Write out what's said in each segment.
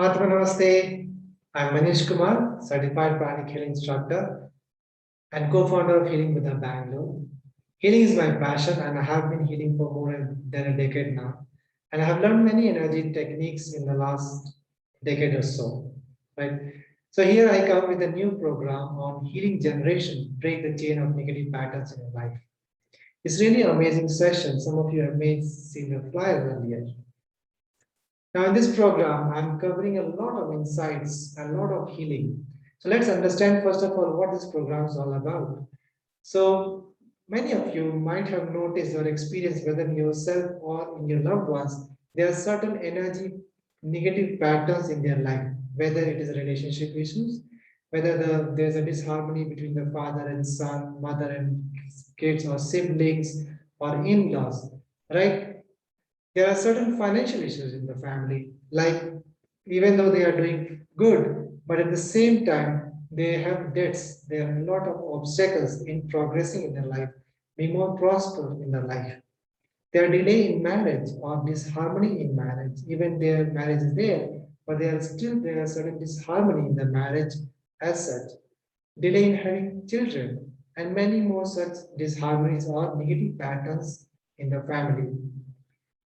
Atma Namaste. I'm Manish Kumar, certified pranic healing instructor and co-founder of Healing with a Bangalore. Healing is my passion, and I have been healing for more than a decade now. And I have learned many energy techniques in the last decade or so. Right. So here I come with a new program on healing generation, break the chain of negative patterns in your life. It's really an amazing session. Some of you have made seen the flyer earlier. Now, in this program, I'm covering a lot of insights, a lot of healing. So, let's understand first of all what this program is all about. So, many of you might have noticed or experienced, whether in yourself or in your loved ones, there are certain energy negative patterns in their life, whether it is relationship issues, whether there's a disharmony between the father and son, mother and kids, or siblings, or in laws, right? There are certain financial issues in the family, like even though they are doing good, but at the same time, they have debts. There are a lot of obstacles in progressing in their life, being more prosperous in their life. There are delay in marriage or disharmony in marriage. Even their marriage is there, but there are certain disharmony in the marriage as such. Delay in having children, and many more such disharmonies or negative patterns in the family.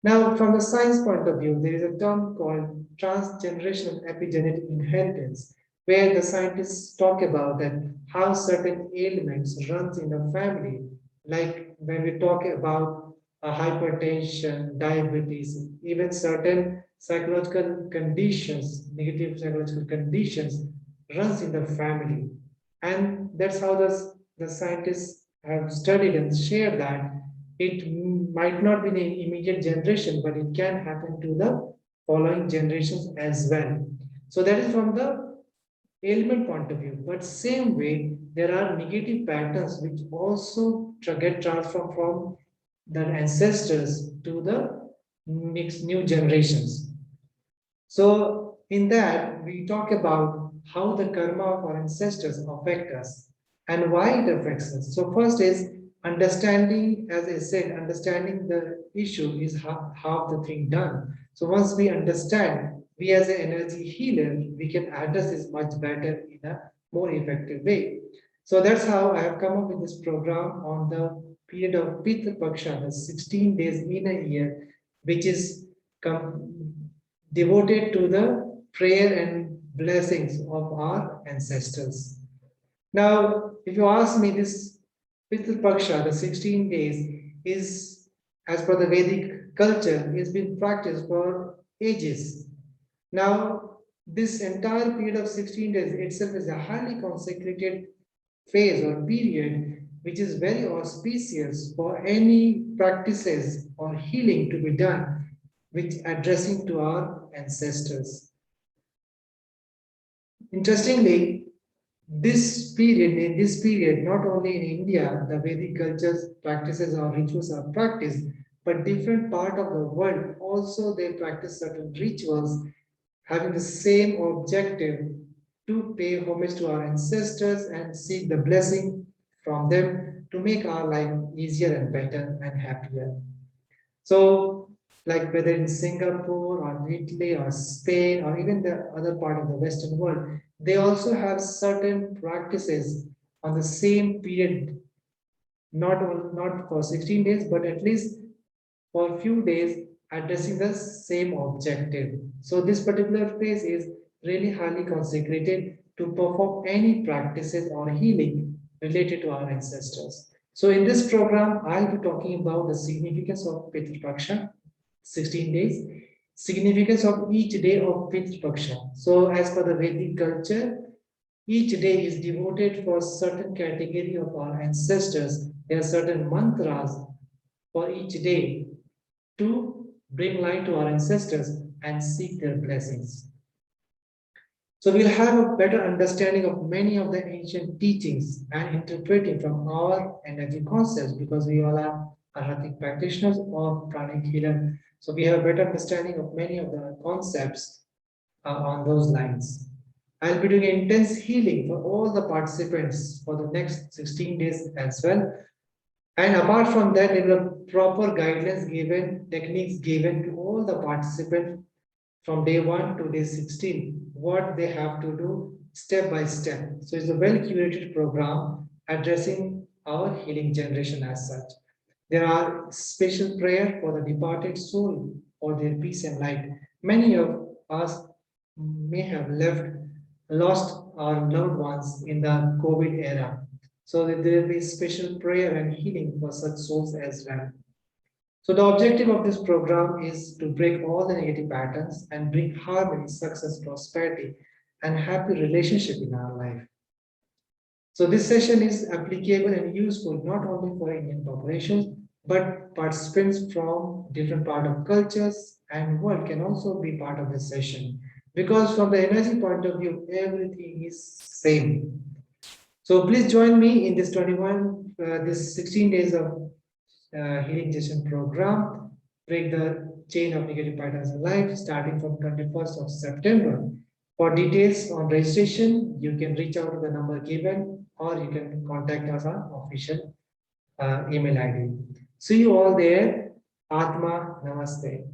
Now, from the science point of view, there is a term called transgenerational epigenetic inheritance, where the scientists talk about that how certain ailments runs in the family, like when we talk about hypertension, diabetes, even certain psychological conditions, negative psychological conditions, runs in the family, and that's how the scientists have studied and shared that it might not be the immediate generation, but it can happen to the following generations as well. So that is from the ailment point of view. But same way, there are negative patterns which also get transformed from the ancestors to the next new generations. So in that, we talk about how the karma of our ancestors affect us and why it affects us. So first is understanding, as I said, understanding the issue is half the thing done. So once we understand, we as an energy healer, we can address this much better in a more effective way. So that's how I have come up with this program on the period of Pitra Paksha, the 16 days in a year, which is devoted to the prayer and blessings of our ancestors. Now, if you ask me, this Pitra Paksha, the 16 days, is, as per the Vedic culture, has been practiced for ages. Now, this entire period of 16 days itself is a highly consecrated phase or period which is very auspicious for any practices or healing to be done, which addressing to our ancestors. Interestingly, in this period, not only in India, the Vedic cultures, practices or rituals are practiced, but different part of the world also they practice certain rituals having the same objective to pay homage to our ancestors and seek the blessing from them to make our life easier and better and happier. So, like whether in Singapore or Italy or Spain or even the other part of the Western world, they also have certain practices on the same period, not for 16 days, but at least for a few days addressing the same objective. So this particular phase is really highly consecrated to perform any practices or healing related to our ancestors. So in this program, I'll be talking about the significance of Pitra Paksha, 16 days, significance of each day of Pitra Paksha. So as per the Vedic culture, each day is devoted for certain category of our ancestors. There are certain mantras for each day to bring light to our ancestors and seek their blessings. So we'll have a better understanding of many of the ancient teachings and interpreting from our energy concepts because we all are Arhatic practitioners or pranic healer. So we have a better understanding of many of the concepts on those lines. I'll be doing intense healing for all the participants for the next 16 days as well. And apart from that, there were proper guidelines given, techniques given to all the participants from day 1 to day 16, what they have to do step by step. So it's a well-curated program addressing our healing generation as such. There are special prayer for the departed soul for their peace and light. Many of us may have lost our loved ones in the COVID era. So that there will be special prayer and healing for such souls as well. So the objective of this program is to break all the negative patterns and bring harmony, success, prosperity, and happy relationship in our life. So this session is applicable and useful not only for Indian populations, but participants from different part of cultures and world can also be part of this session. Because from the energy point of view, everything is same. So please join me in this 16 days of healing session program. Break the chain of negative patterns in life starting from 21st of September. For details on registration, you can reach out to the number given or you can contact us on official email ID. See you all there. Atma Namaste.